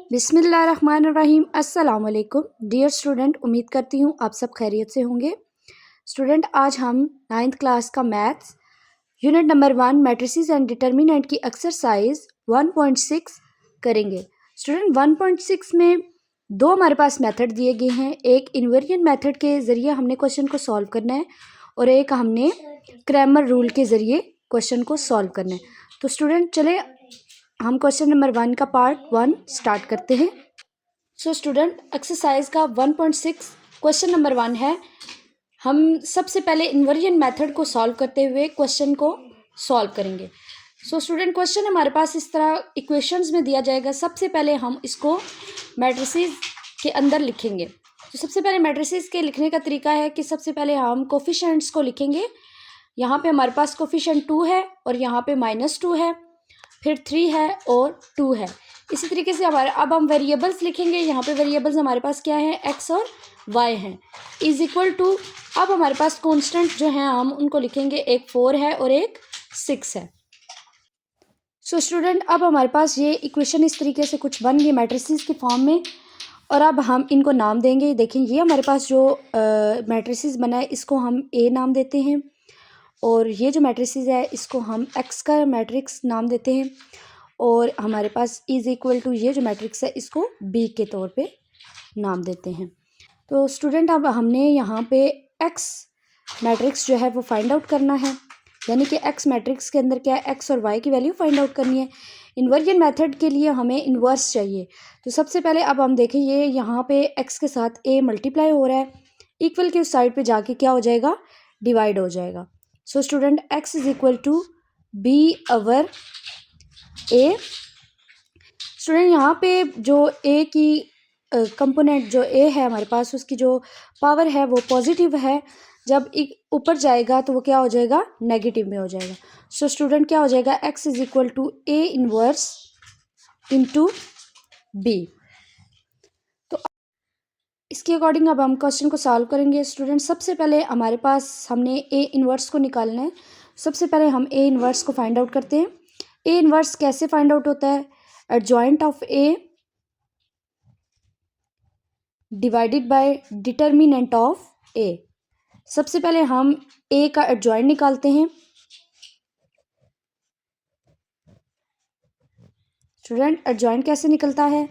बिस्मिल्लाहिर्रहमानिर्रहीम। अस्सलाम वालेकुम डियर स्टूडेंट, उम्मीद करती हूँ आप सब खैरियत से होंगे। स्टूडेंट, आज हम 9th क्लास का maths unit number 1 matrices and determinant की एक्सरसाइज 1.6 करेंगे। स्टूडेंट, 1.6 में दो हमारे पास मेथड दिए गए हैं। एक इन्वेरिएंट मेथड के ज़रिए हमने क्वेश्चन को सॉल्व करना है और एक हमने क्रैमर रूल के ज़रिए क्वेश्चन को सॉल्व करना है। तो स्टूडेंट, चले हम क्वेश्चन नंबर 1 का पार्ट 1 स्टार्ट करते हैं। सो स्टूडेंट, एक्सरसाइज का 1.6 क्वेश्चन नंबर 1 है। हम सबसे पहले इन्वर्जन मेथड को सॉल्व करते हुए क्वेश्चन को सॉल्व करेंगे। सो स्टूडेंट, क्वेश्चन हमारे पास इस तरह इक्वेशंस में दिया जाएगा। सबसे पहले हम इसको मैट्रिसेस के अंदर लिखेंगे। तो सबसे पहले मैट्रिसेस के लिखने का तरीका है कि सबसे पहले हम कोफिशिएंट्स को लिखेंगे। यहाँ पे हमारे पास कोफिशिएंट 2 है और यहाँ पे -2 है, फिर 3 है और 2 है। इसी तरीके से अब हम वेरिएबल्स लिखेंगे। यहाँ पे वेरिएबल्स हमारे पास क्या है, x और y हैं। इज इक्वल टू, अब हमारे पास कांस्टेंट जो हैं हम उनको लिखेंगे। एक 4 है और एक 6 है। सो स्टूडेंट, अब हमारे पास ये इक्वेशन इस तरीके से कुछ बन गई मैट्रिसेस के फॉर्म में और अब हम इनको नाम देंगे। देखें, ये हमारे पास जो मैट्रिसेस बना है इसको हम ए नाम देते हैं और ये जो मैट्रिसेस है इसको हम एक्स का मैट्रिक्स नाम देते हैं और हमारे पास इज इक्वल टू ये जो मैट्रिक्स है इसको बी के तौर पे नाम देते हैं। तो स्टूडेंट, अब हमने यहाँ पे एक्स मैट्रिक्स जो है वो फाइंड आउट करना है, यानी कि एक्स मैट्रिक्स के अंदर क्या है, एक्स और वाई की वैल्यू फाइंड आउट करनी है। इन्वर्जन मेथड के लिए हमें इन्वर्स चाहिए। तो सबसे पहले अब हम देखें, ये यहाँ पे एक्स के साथ ए मल्टीप्लाई हो रहा है, इक्वल के उस साइड पे जाके क्या हो जाएगा, डिवाइड हो जाएगा। So student, x is equal to b over a. Student, यहाँ पे जो ए की कंपोनेंट जो ए है हमारे पास, उसकी जो पावर है वो पॉजिटिव है। जब ऊपर जाएगा तो वो क्या हो जाएगा, नेगेटिव में हो जाएगा। सो स्टूडेंट, क्या हो जाएगा, x is equal to a inverse into b. तो इसके अकॉर्डिंग अब हम क्वेश्चन को सॉल्व करेंगे। स्टूडेंट, सबसे पहले हमारे पास हमने ए इनवर्स को निकालना है। सबसे पहले हम ए इनवर्स को फाइंड आउट करते हैं। ए इनवर्स कैसे फाइंड आउट होता है, adjoint of A divided by determinant of A. सबसे पहले हम ए का एडजॉइंट निकालते हैं। स्टूडेंट, एडजॉइंट कैसे निकलता है,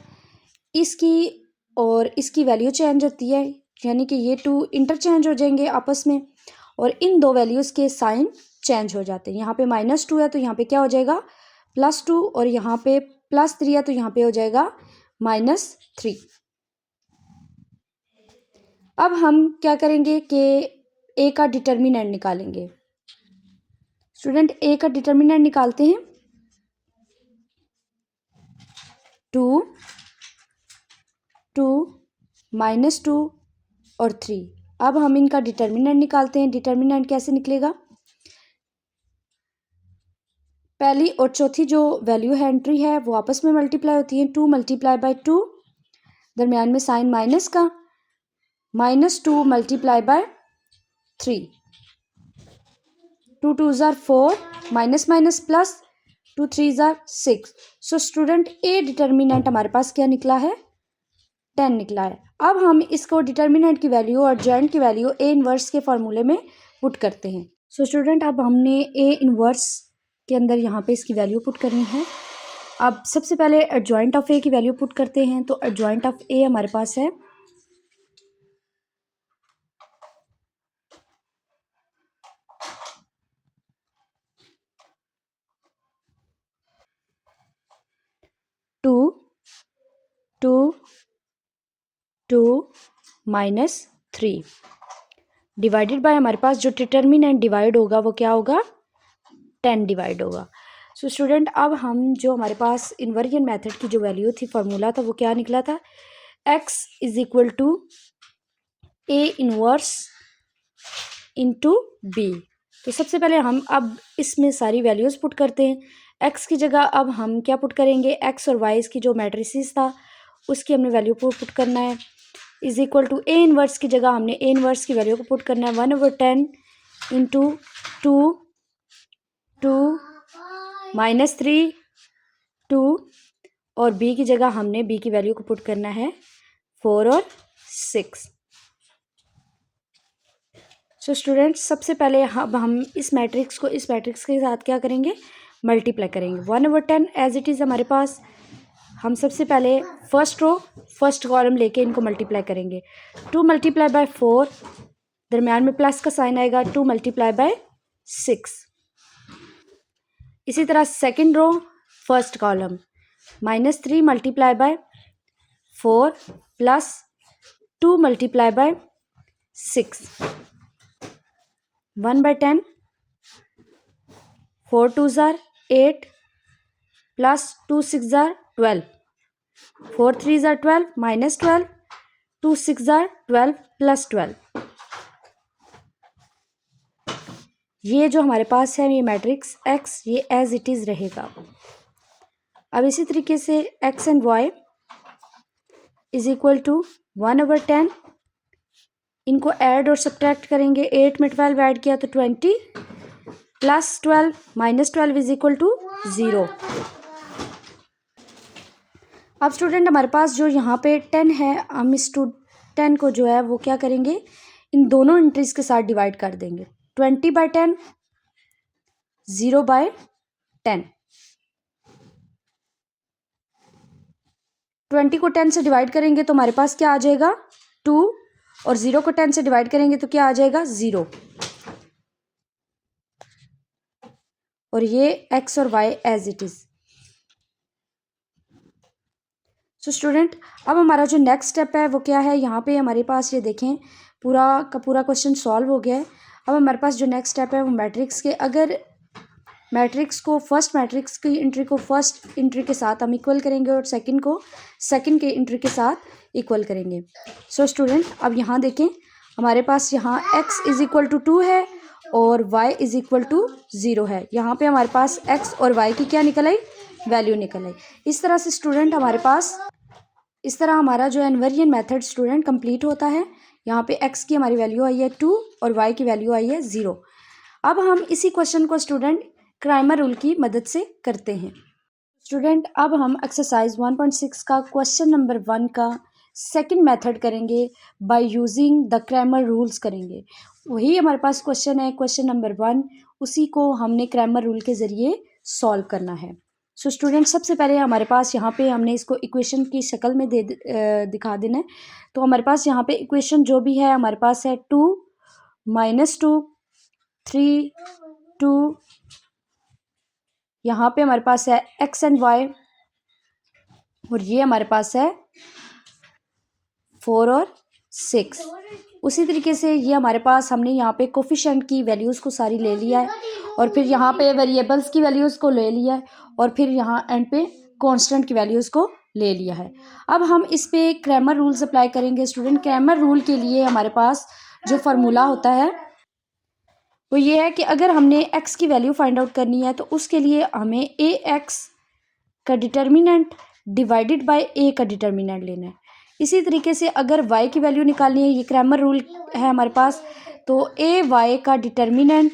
इसकी और इसकी वैल्यू चेंज होती है, यानी कि ये 2 इंटरचेंज हो जाएंगे आपस में और इन दो वैल्यूज़ के साइन चेंज हो जाते हैं। यहाँ पे -2 है तो यहाँ पे क्या हो जाएगा, +2 और यहाँ पे +3 है तो यहाँ पे हो जाएगा -3। अब हम क्या करेंगे कि ए का डिटर्मिनेंट निकालेंगे। स्टूडेंट, ए का डिटर्मिनेंट निकालते हैं। 2 -2 और 3। अब हम इनका डिटर्मिनेंट निकालते हैं। डिटर्मिनेंट कैसे निकलेगा, पहली और चौथी जो वैल्यू है, एंट्री है, वो आपस में मल्टीप्लाई होती है। 2 मल्टीप्लाई बाय 2, दरमियान में साइन माइनस का, -2 multiply bye 3, 2 2s are 4, minus minus plus, 2 3s are 6। So student, A determinant हमारे पास क्या निकला है, 10 निकला है। अब हम इसको डिटर्मिनेंट की वैल्यू और एडजॉइंट की वैल्यू ए इनवर्स के फॉर्मूले में पुट करते हैं। सो स्टूडेंट, अब हमने ए इनवर्स के अंदर यहाँ पे इसकी वैल्यू पुट करनी है। अब सबसे पहले एडजॉइंट ऑफ ए की वैल्यू पुट करते हैं। तो एडजॉइंट ऑफ ए हमारे पास है 2 2 2 -3 डिवाइडेड बाय हमारे पास जो डिटर्मिनेंट डिवाइड होगा वो क्या होगा, 10 डिवाइड होगा। सो स्टूडेंट, अब हम जो हमारे पास इन्वर्जन मेथड की जो वैल्यू थी, फार्मूला था, वो क्या निकला था, x is equal to a inverse into b. तो सबसे पहले हम अब इसमें सारी वैल्यूज़ पुट करते हैं। x की जगह अब हम क्या पुट करेंगे, x और y की जो मैट्रिसेस था उसकी हमने वैल्यू को पुट करना है। Is equal to a inverse की जगह हमने ए इनवर्स की वैल्यू को पुट करना है, 1/10 इंटू 2 -3 2 और बी की जगह हमने बी की वैल्यू को पुट करना है 4 और 6। सो स्टूडेंट्स, सबसे पहले हम इस मैट्रिक्स को इस मैट्रिक्स के साथ क्या करेंगे, मल्टीप्लाई करेंगे। 1/10 एज इट इज़ हमारे पास, हम सबसे पहले फर्स्ट रो फर्स्ट कॉलम लेके इनको मल्टीप्लाई करेंगे। 2 मल्टीप्लाई बाय 4, दरम्यान में प्लस का साइन आएगा, 2 मल्टीप्लाई बाय 6। इसी तरह second row first column, -3 multiply by 4 plus 2 multiply by 6, 1/10, 4 2s are 8 plus 2 6s are 12, 4 3s are 12 minus 12, 2 6s are 12 plus 12। ये जो हमारे पास है ये मैट्रिक्स x, ये एज इट इज़ रहेगा। अब इसी तरीके से x and y is equal to 1/10, इनको ऐड और सब्ट्रैक्ट करेंगे। 8 में 12 ऐड किया तो 20 plus 12 minus 12 is equal to 0। अब स्टूडेंट हमारे पास जो यहाँ पे 10 है, हम इस 10 को जो है वो क्या करेंगे, इन दोनों एंट्रीज के साथ डिवाइड कर देंगे। 20/10, 0/10। 20 को 10 से डिवाइड करेंगे तो हमारे पास क्या आ जाएगा 2, और 0 को 10 से डिवाइड करेंगे तो क्या आ जाएगा 0। और ये x और y as it is. So student, अब हमारा जो नेक्स्ट स्टेप है वो क्या है, यहाँ पे हमारे पास ये देखें पूरा का पूरा क्वेश्चन सॉल्व हो गया है। अब हमारे पास जो नेक्स्ट स्टेप है वो मैट्रिक्स के, अगर मैट्रिक्स को फर्स्ट मैट्रिक्स की एंट्री को फर्स्ट एंट्री के साथ हम इक्वल करेंगे और सेकंड को सेकंड के एंट्री के साथ इक्वल करेंगे। सो स्टूडेंट, अब यहाँ देखें हमारे पास यहाँ x इज इक्वल टू 2 है और y इज इक्वल टू 0 है। यहाँ पे हमारे पास x और y की क्या निकल आई, वैल्यू निकल आई। इस तरह से स्टूडेंट हमारे पास, इस तरह हमारा जो इन्वर्जन मेथड स्टूडेंट कंप्लीट होता है। यहाँ पे x की हमारी वैल्यू आई है 2 और y की वैल्यू आई है 0। अब हम इसी क्वेश्चन को स्टूडेंट क्राइमर रूल की मदद से करते हैं। स्टूडेंट, अब हम एक्सरसाइज 1.6 का क्वेश्चन नंबर 1 का सेकंड मेथड करेंगे, बाय यूजिंग द क्राइमर रूल्स करेंगे। वही हमारे पास क्वेश्चन है, क्वेश्चन नंबर 1, उसी को हमने क्राइमर रूल के ज़रिए सॉल्व करना है। सो स्टूडेंट, सबसे पहले हमारे पास यहाँ पे हमने इसको इक्वेशन की शक्ल में दिखा देना है। तो हमारे पास यहाँ पे इक्वेशन जो भी है हमारे पास है 2 -2 3 2, यहाँ पे हमारे पास है x एंड y, और ये हमारे पास है 4 और 6। उसी तरीके से ये हमारे पास, हमने यहाँ पे कोफिशिएंट की वैल्यूज़ को सारी ले लिया है, और फिर यहाँ पे वेरिएबल्स की वैल्यूज़ को ले लिया है, और फिर यहाँ एंड पे कांस्टेंट की वैल्यूज़ को ले लिया है। अब हम इस पे क्रैमर रूल्स अप्लाई करेंगे। स्टूडेंट, क्रैमर रूल के लिए हमारे पास जो फार्मूला होता है वो ये है कि अगर हमने x की वैल्यू फाइंड आउट करनी है तो उसके लिए हमें ax का डिटर्मिनेंट डिवाइडेड बाय a का डिटर्मिनेंट लेना है। इसी तरीके से अगर y की वैल्यू निकालनी है, ये क्रैमर रूल है हमारे पास, तो ay का डिटर्मिनेंट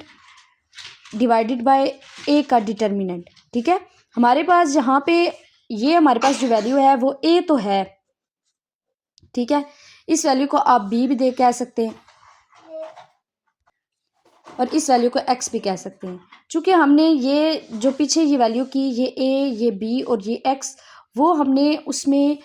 डिवाइडेड बाय a का डिटर्मिनेंट। ठीक है, हमारे पास जहाँ पे ये हमारे पास जो वैल्यू है वो a तो है, ठीक है, इस वैल्यू को आप b भी दे कह सकते हैं और इस वैल्यू को x भी कह सकते हैं। चूँकि हमने ये जो पीछे ये वैल्यू की, ये a, ये b और ये x, वो हमने उसमें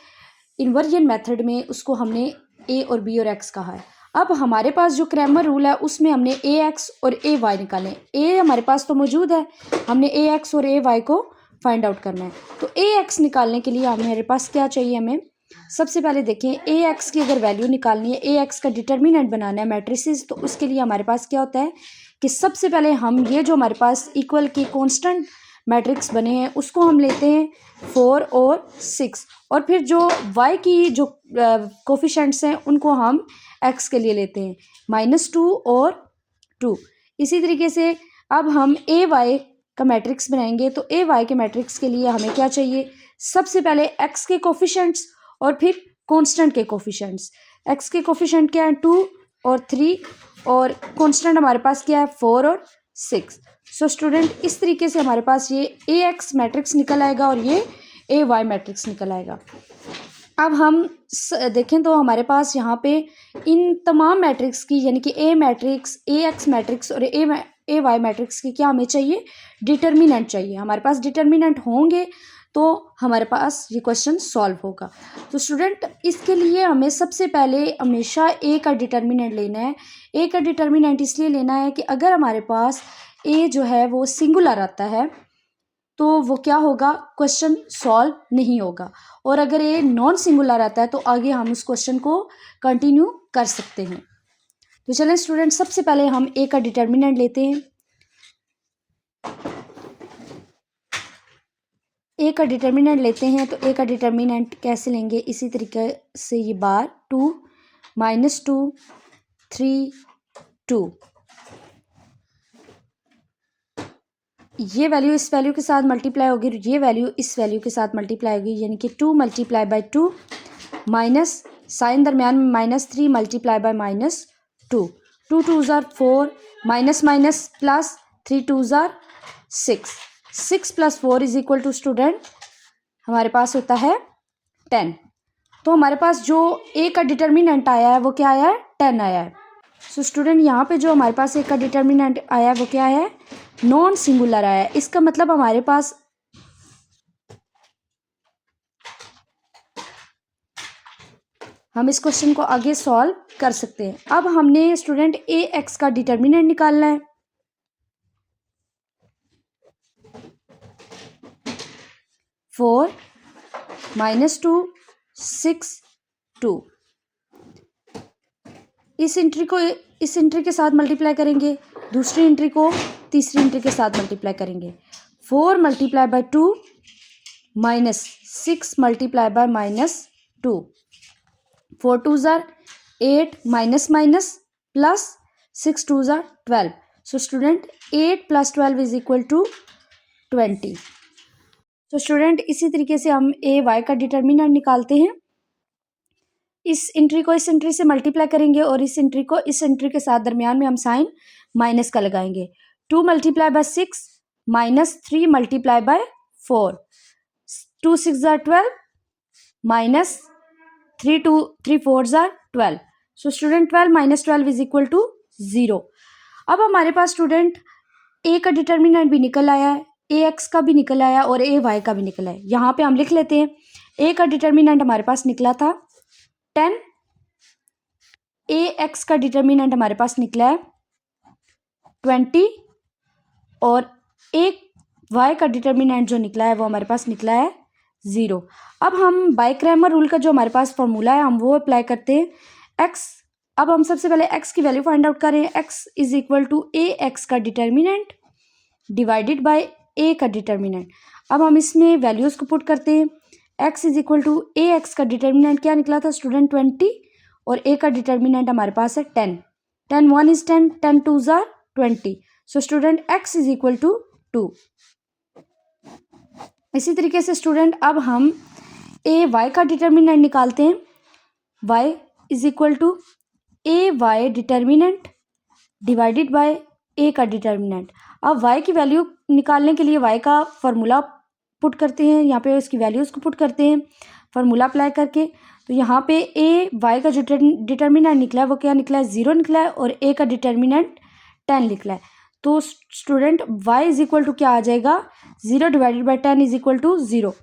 इन्वर्जन मेथड में उसको हमने a और b और x कहा है। अब हमारे पास जो क्रैमर रूल है उसमें हमने ax और ay निकालें। a हमारे पास तो मौजूद है, हमने ax और ay को फाइंड आउट करना है। तो ax निकालने के लिए हमारे पास क्या चाहिए, हमें सबसे पहले देखें ax की अगर वैल्यू निकालनी है, ax का डिटर्मिनेंट बनाना है मैट्रिसेस, तो उसके लिए हमारे पास क्या होता है कि सबसे पहले हम ये जो हमारे पास इक्वल के कांस्टेंट मैट्रिक्स बने हैं उसको हम लेते हैं 4 और 6, और फिर जो y की जो कोफिशिएंट्स हैं उनको हम x के लिए लेते हैं -2 और 2। इसी तरीके से अब हम ay का मैट्रिक्स बनाएंगे। तो ay के मैट्रिक्स के लिए हमें क्या चाहिए, सबसे पहले x के कोफिशिएंट्स और फिर कांस्टेंट के कोफिशिएंट्स। x के कोफिशिएंट क्या है 2 और 3, और कांस्टेंट हमारे पास क्या है 4 और 6। सो स्टूडेंट, इस तरीके से हमारे पास ये ax मैट्रिक्स निकल आएगा और ये ए वाई मैट्रिक्स निकल आएगा। अब हम देखें तो हमारे पास यहाँ पे इन तमाम मैट्रिक्स की यानी कि ए मैट्रिक्स, ए एक्स मैट्रिक्स और ए वाई मैट्रिक्स की क्या हमें चाहिए, डिटर्मिनेंट चाहिए। हमारे पास डिटर्मिनेंट होंगे तो हमारे पास ये क्वेश्चन सॉल्व होगा। तो स्टूडेंट इसके लिए हमें सबसे पहले हमेशा ए का डिटर्मिनेंट लेना है। ए का डिटर्मिनेंट इसलिए लेना है कि अगर हमारे पास ए जो है वो सिंगुलर आता है तो वो क्या होगा, क्वेश्चन सॉल्व नहीं होगा। और अगर ये नॉन सिंगुलर आता है तो आगे हम उस क्वेश्चन को कंटिन्यू कर सकते हैं। तो चलें स्टूडेंट, सबसे पहले हम ए का डिटर्मिनेंट लेते हैं। ए का डिटर्मिनेंट लेते हैं तो ए का डिटर्मिनेंट कैसे लेंगे, इसी तरीके से ये बार 2 -2 3 2, ये वैल्यू इस वैल्यू के साथ मल्टीप्लाई होगी, ये वैल्यू इस वैल्यू के साथ मल्टीप्लाई होगी, यानी कि 2 × 2 माइनस साइन दरमियान में -3 × -2, 2 2 ज़ार 4 माइनस माइनस प्लस 3 2 ज़ार 6, 6 + 4 = स्टूडेंट हमारे पास होता है 10। तो हमारे पास जो ए का डिटर्मिनेंट आया है वो क्या आया है, 10 आया है। सो स्टूडेंट यहाँ पे जो हमारे पास ए का डिटर्मिनेंट आया है वो क्या है, नॉन सिंगुलर आया है। इसका मतलब हमारे पास हम इस क्वेश्चन को आगे सॉल्व कर सकते हैं। अब हमने स्टूडेंट ए एक्स का डिटर्मिनेंट निकालना है। -4 -2 6 2, इस एंट्री को इस एंट्री के साथ मल्टीप्लाई करेंगे, दूसरी एंट्री को तीसरी एंट्री के साथ मल्टीप्लाई करेंगे। 4 × 2 -6 × -2, 4 2 ज़ार 8 माइनस माइनस प्लस 6 2 ज़ार 12। So student 8 + 12 = 20। तो स्टूडेंट इसी तरीके से हम ए वाई का डिटर्मिनेंट निकालते हैं। इस एंट्री को इस एंट्री से मल्टीप्लाई करेंगे और इस एंट्री को इस एंट्री के साथ दरमियान में हम साइन माइनस का लगाएंगे। 2 × 6 -3 × 4, 2 6 ज़ार 12 माइनस 3 4 ज़ार 12। So student 12 - 12 = 0। अब हमारे पास स्टूडेंट ए का डिटर्मिनेंट भी निकल आया है, ए एक्स का भी निकल आया और ए वाई का भी निकल आया। यहाँ पे हम लिख लेते हैं, ए का डिटर्मिनेंट हमारे पास निकला था 10, ए एक्स का डिटर्मिनेंट हमारे पास निकला है 20 और ए वाई का डिटर्मिनेंट जो निकला है वो हमारे पास निकला है 0। अब हम बाय क्रैमर रूल का जो हमारे पास फॉर्मूला है हम वो अप्लाई करते हैं। एक्स, अब हम सबसे पहले एक्स की वैल्यू फाइंड आउट करें। एक्स = ए एक्स का डिटर्मिनेंट डिवाइडेड बाय ए का डिटर्मिनेंट। अब हम इसमें वैल्यूज़ को पुट करते हैं। एक्स = ए एक्स का डिटर्मिनेंट क्या निकला था स्टूडेंट 20 और ए का डिटर्मिनेंट हमारे पास है 10। 10 1 = 10, 10 2 ज़ार 20। सो स्टूडेंट एक्स = 2। इसी तरीके से स्टूडेंट अब हम ए वाई का डिटर्मिनेंट निकालते हैं। Y = A Y determinant divided by A का डिटर्मिनेंट। अब वाई की वैल्यू निकालने के लिए वाई का फार्मूला पुट करते हैं, यहाँ पे इसकी वैल्यूज़ को पुट करते हैं फार्मूला अप्लाई करके। तो यहाँ पे ए वाई का जो डिटर्मिनेंट निकला है वो क्या निकला है, 0 निकला है और ए का डिटर्मिनेंट 10 निकला है। तो स्टूडेंट y = क्या आ जाएगा, 0 / 10 = 0।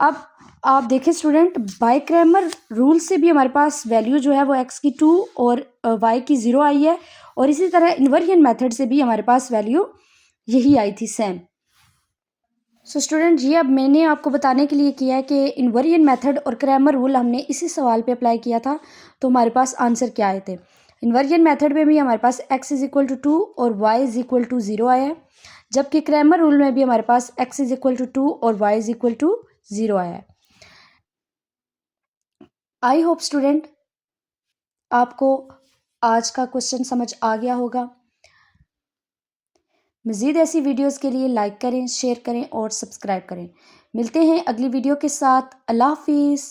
अब आप देखें स्टूडेंट, बाय क्रैमर रूल से भी हमारे पास वैल्यू जो है वो x की 2 और y की 0 आई है और इसी तरह इन्वर्जन मेथड से भी हमारे पास वैल्यू यही आई थी सेम। सो स्टूडेंट ये अब मैंने आपको बताने के लिए किया है कि इन्वर्जन मेथड और क्रैमर रूल हमने इसी सवाल पे अप्लाई किया था तो हमारे पास आंसर क्या आए थे। इन्वर्जन मेथड में भी हमारे पास x = 2 और y = 0 आया है, जबकि क्रैमर रूल में भी हमारे पास x = 2 और y = 0 आया है। आई होप स्टूडेंट आपको आज का क्वेश्चन समझ आ गया होगा। मज़ीद ऐसी वीडियोस के लिए लाइक करें, शेयर करें और सब्सक्राइब करें। मिलते हैं अगली वीडियो के साथ। अल्लाह हाफिज़।